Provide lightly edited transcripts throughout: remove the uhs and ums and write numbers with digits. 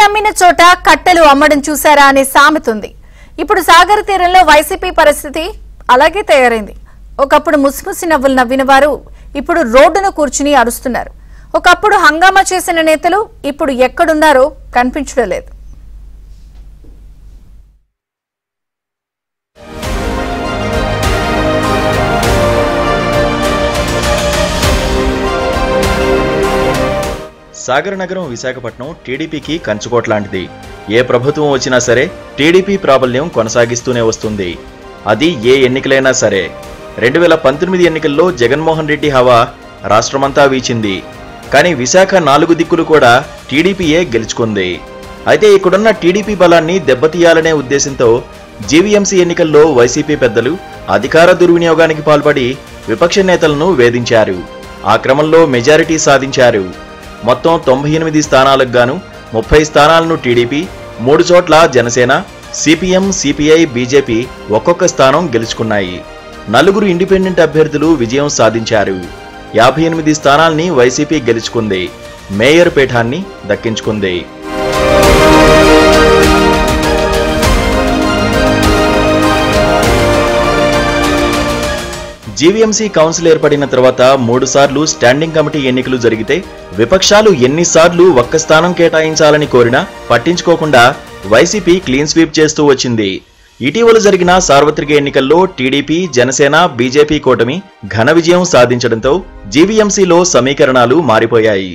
కట్టెలమ్మిన చోట కట్టెలు అమ్మడం చూసారా అనే సామెతుంది. ఇప్పుడు సాగర్ తీరంలో వైసీపీ పరిస్థితి అలాగే తయారైంది. ఒకప్పుడు ముసిముసి నవ్వులు నవ్విన వారు ఇప్పుడు రోడ్డున కూర్చుని అరుస్తున్నారు. ఒకప్పుడు హంగామా చేసిన నేతలు ఇప్పుడు ఎక్కడున్నారో కనిపించడం లేదు. సాగర్ నగరం విశాఖపట్నం టీడీపీకి కంచుకోట లాంటిది. ఏ ప్రభుత్వం వచ్చినా సరే టీడీపీ ప్రాబల్యం కొనసాగిస్తూనే వస్తుంది. అది ఏ ఎన్నికలైనా సరే. 2019 ఎన్నికల్లో జగన్మోహన్ రెడ్డి హవా రాష్ట్రమంతా వీచింది. కానీ విశాఖ 4 దిక్కులు కూడా టీడీపీయే గెలుచుకుంది. అయితే ఇక్కడున్న టీడీపీ బలాన్ని దెబ్బతీయాలనే ఉద్దేశంతో జీవీఎంసీ ఎన్నికల్లో వైసీపీ పెద్దలు అధికార దుర్వినియోగానికి పాల్పడి విపక్ష నేతలను వేధించారు. ఆ క్రమంలో మెజారిటీ సాధించారు. మొత్తం 98 స్థానాలకు గాను 30 స్థానాలను టీడీపీ, 3 చోట్ల జనసేన, సిపిఎం, సిపిఐ, బీజేపీ ఒక్కొక్క స్థానం గెలుచుకున్నాయి. 4 ఇండిపెండెంట్ అభ్యర్థులు విజయం సాధించారు. 58 స్థానాల్ని వైసీపీ గెలుచుకుంది. మేయర్ పీఠాన్ని దక్కించుకుంది. జీవీఎంసీ కౌన్సిల్ ఏర్పడిన తర్వాత 3 సార్లు స్టాండింగ్ కమిటీ ఎన్నికలు జరిగితే విపక్షాలు ఎన్నిసార్లు ఒక్క స్థానం కేటాయించాలని కోరినా పట్టించుకోకుండా వైసీపీ క్లీన్ స్వీప్ చేస్తూ వచ్చింది. ఇటీవల జరిగిన సార్వత్రిక ఎన్నికల్లో టీడీపీ, జనసేన, బీజేపీ కూటమి ఘన విజయం సాధించడంతో జీవీఎంసీలో సమీకరణాలు మారిపోయాయి.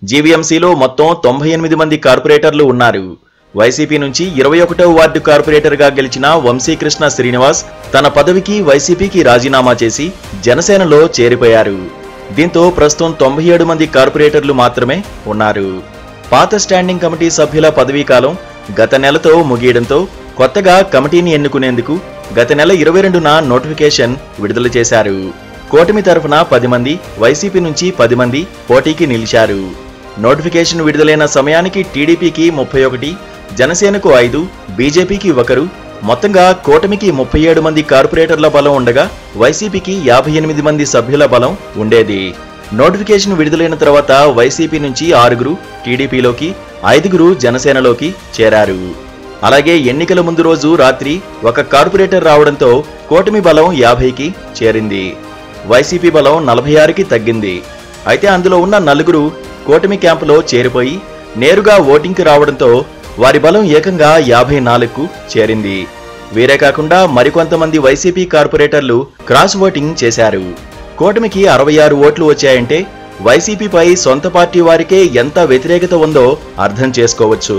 జీవీఎంసీలో మొత్తం 98 మంది కార్పొరేటర్లు ఉన్నారు. వైసీపీ నుంచి 21వ వార్డు కార్పొరేటర్గా గెలిచిన వంశీకృష్ణ శ్రీనివాస్ తన పదవికి వైసీపీకి రాజీనామా చేసి జనసేనలో చేరిపోయారు. దీంతో ప్రస్తుతం 97 మంది కార్పొరేటర్లు మాత్రమే ఉన్నారు. పాత స్టాండింగ్ కమిటీ సభ్యుల పదవీకాలం గత నెలతో ముగియడంతో కొత్తగా కమిటీని ఎన్నుకునేందుకు గత నెల 22న నోటిఫికేషన్ విడుదల చేశారు. కూటమి తరఫున 10 మంది, వైసీపీ నుంచి 10 మంది పోటీకి నిలిచారు. నోటిఫికేషన్ విడుదలైన సమయానికి టీడీపీకి 31, జనసేనకు 5, బీజేపీకి 1, మొత్తంగా కూటమికి 37 మంది కార్పొరేటర్ల బలం ఉండగా వైసీపీకి 58 మంది సభ్యుల బలం ఉండేది. నోటిఫికేషన్ విడుదలైన తర్వాత వైసీపీ నుంచి 6 టీడీపీలోకి, 5 జనసేనలోకి చేరారు. అలాగే ఎన్నికల ముందు రోజు రాత్రి ఒక కార్పొరేటర్ రావడంతో కూటమి బలం 50కి చేరింది. వైసీపీ బలం 46కి తగ్గింది. అయితే అందులో ఉన్న 4 కూటమి క్యాంపులో చేరిపోయి నేరుగా ఓటింగ్కి రావడంతో వారి బలం ఏకంగా 54కు చేరింది. వీరే కాకుండా మరికొంతమంది వైసీపీ కార్పొరేటర్లు క్రాస్ ఓటింగ్ చేశారు. కూటమికి 66 ఓట్లు వచ్చాయంటే వైసీపీపై సొంత పార్టీ వారికే ఎంత వ్యతిరేకత ఉందో అర్థం చేసుకోవచ్చు.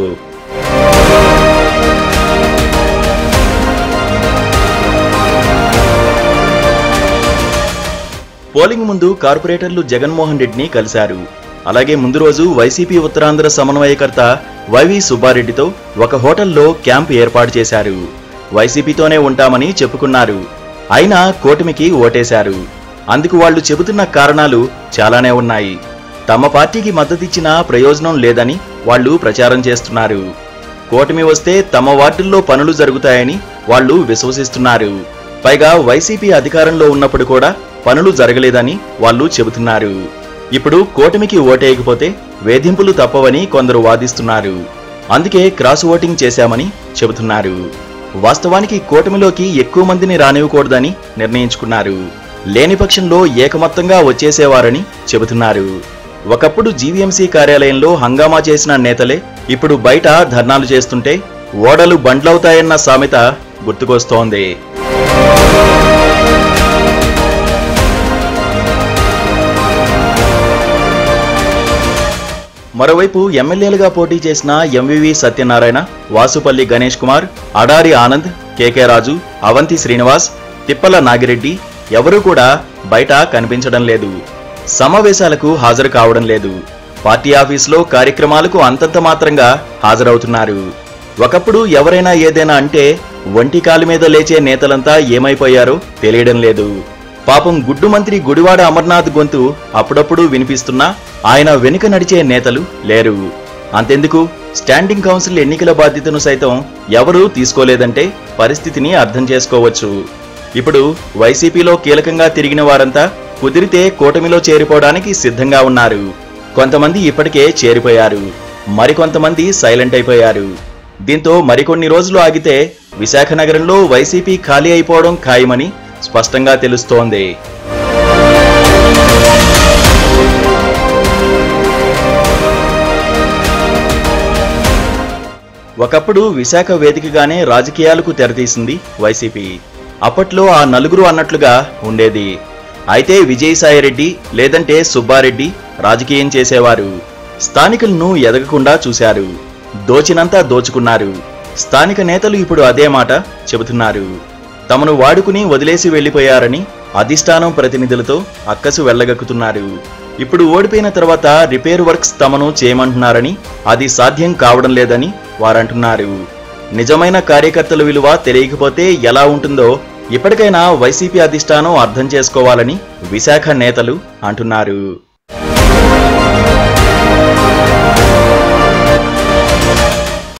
పోలింగ్ ముందు కార్పొరేటర్లు జగన్మోహన్ రెడ్డిని కలిశారు. అలాగే ముందు రోజు వైసీపీ ఉత్తరాంధ్ర సమన్వయకర్త వైవి సుబ్బారెడ్డితో ఒక హోటల్లో క్యాంప్ ఏర్పాటు చేశారు. వైసీపీతోనే ఉంటామని చెప్పుకున్నారు. అయినా కూటమికి ఓటేశారు. అందుకు వాళ్లు చెబుతున్న కారణాలు చాలానే ఉన్నాయి. తమ పార్టీకి మద్దతిచ్చినా ప్రయోజనం లేదని వాళ్లు ప్రచారం చేస్తున్నారు. కూటమి వస్తే తమ వార్డుల్లో పనులు జరుగుతాయని వాళ్లు విశ్వసిస్తున్నారు. పైగా వైసీపీ అధికారంలో ఉన్నప్పుడు కూడా పనులు జరగలేదని వాళ్లు చెబుతున్నారు. ఇప్పుడు కూటమికి ఓటేయకపోతే వేధింపులు తప్పవని కొందరు వాదిస్తున్నారు. అందుకే క్రాస్ ఓటింగ్ చేశామని చెబుతున్నారు. వాస్తవానికి కూటమిలోకి ఎక్కువ మందిని రానివ్వకూడదని నిర్ణయించుకున్నారు. లేని పక్షంలో ఏకమొత్తంగా వచ్చేసేవారని చెబుతున్నారు. ఒకప్పుడు జీవీఎంసీ కార్యాలయంలో హంగామా చేసిన నేతలే ఇప్పుడు బయట ధర్నాలు చేస్తుంటే ఓడలు బండ్లవుతాయన్న సామెత గుర్తుకొస్తోంది. మరోవైపు ఎమ్మెల్యేలుగా పోటీ చేసిన ఎంవివి సత్యనారాయణ, వాసుపల్లి గణేష్ కుమార్, అడారి ఆనంద్, కేకే రాజు, అవంతి శ్రీనివాస్, తిప్పల నాగిరెడ్డి ఎవరూ కూడా బయట కనిపించడం లేదు. సమావేశాలకు హాజరు కావడం లేదు. పార్టీ ఆఫీసులో కార్యక్రమాలకు అంతంత మాత్రంగా హాజరవుతున్నారు. ఒకప్పుడు ఎవరైనా ఏదైనా అంటే ఒంటి కాలు మీద లేచే నేతలంతా ఏమైపోయారో తెలియడం లేదు. పాపం గుడ్డు మంత్రి గుడివాడ అమర్నాథ్ గొంతు అప్పుడప్పుడు వినిపిస్తున్నా ఆయన వెనుక నడిచే నేతలు లేరు. అంతెందుకు స్టాండింగ్ కౌన్సిల్ ఎన్నికల బాధ్యతను సైతం ఎవరూ తీసుకోలేదంటే పరిస్థితిని అర్థం చేసుకోవచ్చు. ఇప్పుడు వైసీపీలో కీలకంగా తిరిగిన వారంతా కుదిరితే కూటమిలో చేరిపోవడానికి సిద్ధంగా ఉన్నారు. కొంతమంది ఇప్పటికే చేరిపోయారు. మరికొంతమంది సైలెంట్ అయిపోయారు. దీంతో మరికొన్ని రోజులు ఆగితే విశాఖ నగరంలో వైసీపీ ఖాళీ అయిపోవడం ఖాయమని స్పష్టంగా తెలుస్తోంది. ఒకప్పుడు విశాఖ వేదికగానే రాజకీయాలకు తెరతీసింది వైసీపీ. అప్పట్లో ఆ నలుగురు అన్నట్లుగా ఉండేది. అయితే విజయసాయిరెడ్డి లేదంటే సుబ్బారెడ్డి రాజకీయం చేసేవారు. స్థానికులను ఎదగకుండా చూశారు. దోచినంతా దోచుకున్నారు. స్థానిక నేతలు ఇప్పుడు అదే మాట చెబుతున్నారు. తమను వాడుకుని వదిలేసి వెళ్లిపోయారని అధిష్టానం ప్రతినిధులతో అక్కసు వెళ్లగక్కుతున్నారు. ఇప్పుడు ఓడిపోయిన తర్వాత రిపేర్ వర్క్స్ తమను చేయమంటున్నారని అది సాధ్యం కావడం లేదని వారంటున్నారు. నిజమైన కార్యకర్తల విలువ తెలియకపోతే ఎలా ఉంటుందో ఇప్పటికైనా వైసీపీ అధిష్టానం అర్థం చేసుకోవాలని విశాఖ నేతలు అంటున్నారు.